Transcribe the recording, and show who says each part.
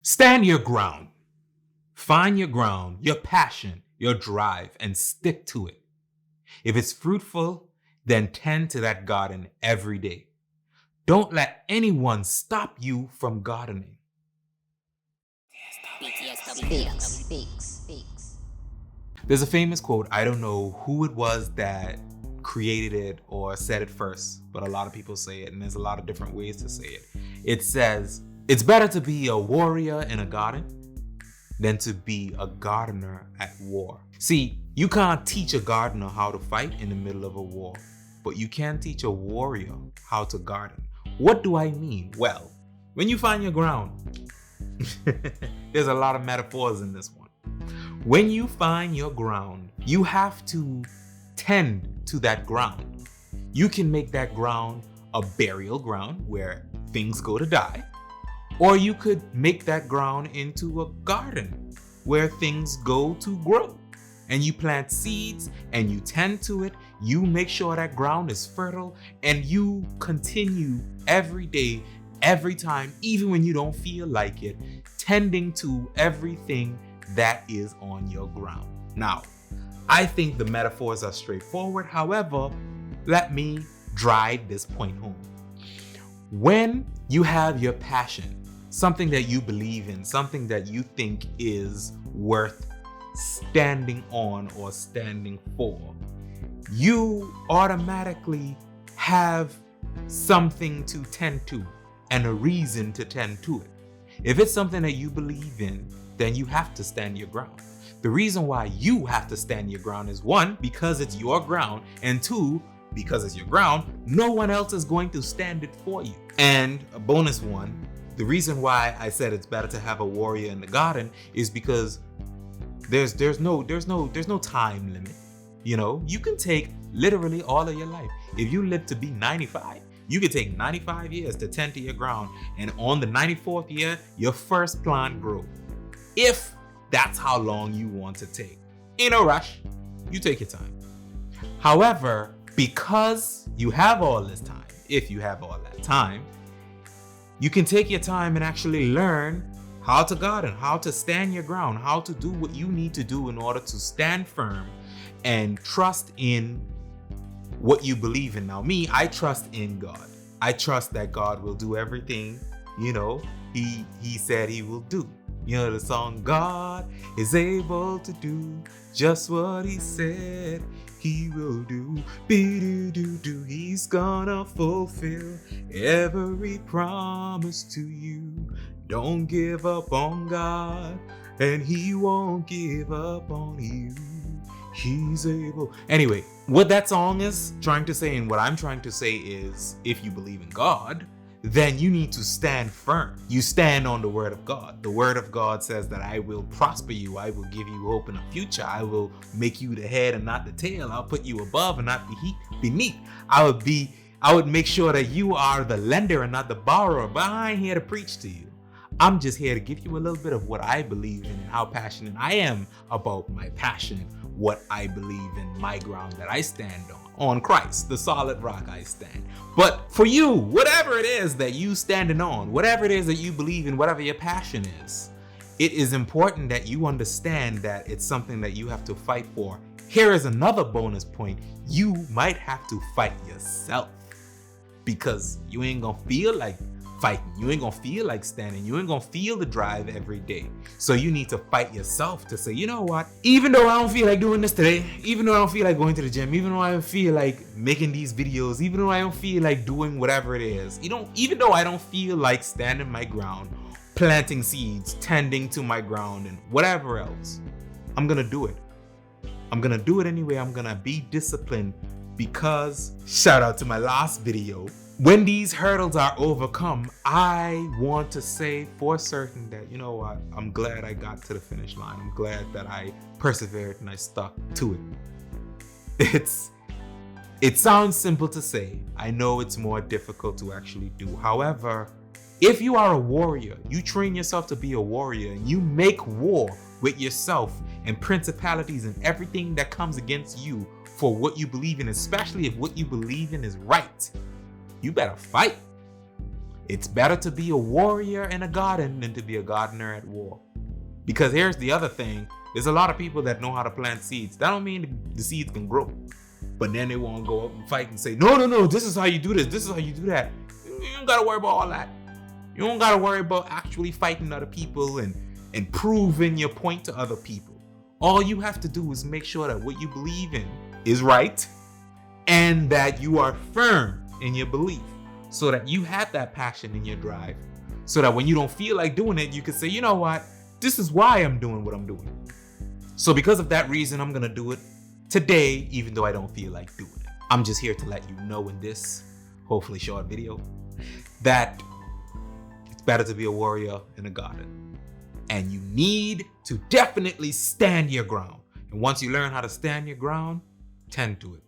Speaker 1: Stand your ground. Find your ground, your passion, your drive, and stick to it. If it's fruitful, then tend to that garden every day. Don't let anyone stop you from gardening.
Speaker 2: BTSW.
Speaker 1: There's a famous quote. I don't know who it was that created it or said it first, but a lot of people say it, and there's a lot of different ways to say it. It says, it's better to be a warrior in a garden than to be a gardener at war. See, you can't teach a gardener how to fight in the middle of a war, but you can teach a warrior how to garden. What do I mean? Well, when you find your ground, there's a lot of metaphors in this one. When you find your ground, you have to tend to that ground. You can make that ground a burial ground where things go to die, or you could make that ground into a garden where things go to grow. And you plant seeds and you tend to it. You make sure that ground is fertile, and you continue every day, every time, even when you don't feel like it, tending to everything that is on your ground. Now, I think the metaphors are straightforward. However, let me drive this point home. When you have your passion, something that you believe in, something that you think is worth standing on or standing for, you automatically have something to tend to and a reason to tend to it. If it's something that you believe in, then you have to stand your ground. The reason why you have to stand your ground is, one, because it's your ground, and two, because it's your ground, no one else is going to stand it for you. And a bonus one, the reason why I said it's better to have a warrior in the garden is because there's no time limit. You know, you can take literally all of your life. If you live to be 95, you could take 95 years to tend to your ground, and on the 94th year, your first plant grows. If that's how long you want to take. In a rush, you take your time. However, because you have all this time, if you have all that time, you can take your time and actually learn how to garden, how to stand your ground, how to do what you need to do in order to stand firm and trust in what you believe in. Now, me, I trust in God. I trust that God will do everything, he said he will do. You know the song, God is able to do just what he said he will do. Be-do-do-do. He's gonna fulfill every promise to you. Don't give up on God, and he won't give up on you. He's able. Anyway, what that song is trying to say, and what I'm trying to say is, if you believe in God, then you need to stand firm. You stand on the word of God. The word of God says that I will prosper you. I will give you hope in the future. I will make you the head and not the tail. I'll put you above and not beneath. I would make sure that you are the lender and not the borrower. But I ain't here to preach to you. I'm just here to give you a little bit of what I believe in and how passionate I am about my passion, what I believe in, my ground that I stand on Christ, the solid rock I stand. But for you, whatever it is that you standing on, whatever it is that you believe in, whatever your passion is, it is important that you understand that it's something that you have to fight for. Here is another bonus point. You might have to fight yourself, because you ain't gonna feel like fighting. You ain't gonna feel like standing. You ain't gonna feel the drive every day. So you need to fight yourself to say, you know what? Even though I don't feel like doing this today, even though I don't feel like going to the gym, even though I don't feel like making these videos, even though I don't feel like doing whatever it is, even though I don't feel like standing my ground, planting seeds, tending to my ground, and whatever else, I'm gonna do it. I'm gonna do it anyway. I'm gonna be disciplined, because, shout out to my last video, when these hurdles are overcome, I want to say for certain that, you know what, I'm glad I got to the finish line. I'm glad that I persevered and I stuck to it. It sounds simple to say. I know it's more difficult to actually do. However, if you are a warrior, you train yourself to be a warrior, and you make war with yourself and principalities and everything that comes against you for what you believe in, especially if what you believe in is right, you better fight. It's better to be a warrior in a garden than to be a gardener at war. Because here's the other thing. There's a lot of people that know how to plant seeds. That don't mean the seeds can grow. But then they want to go up and fight and say, no, this is how you do this. This is how you do that. You don't got to worry about all that. You don't got to worry about actually fighting other people and proving your point to other people. All you have to do is make sure that what you believe in is right and that you are firm in your belief so that you have that passion in your drive. So that when you don't feel like doing it, you can say, you know what? This is why I'm doing what I'm doing. So because of that reason, I'm going to do it today, even though I don't feel like doing it. I'm just here to let you know in this, hopefully short video, that it's better to be a warrior in a garden. And you need to definitely stand your ground. And once you learn how to stand your ground, tend to it.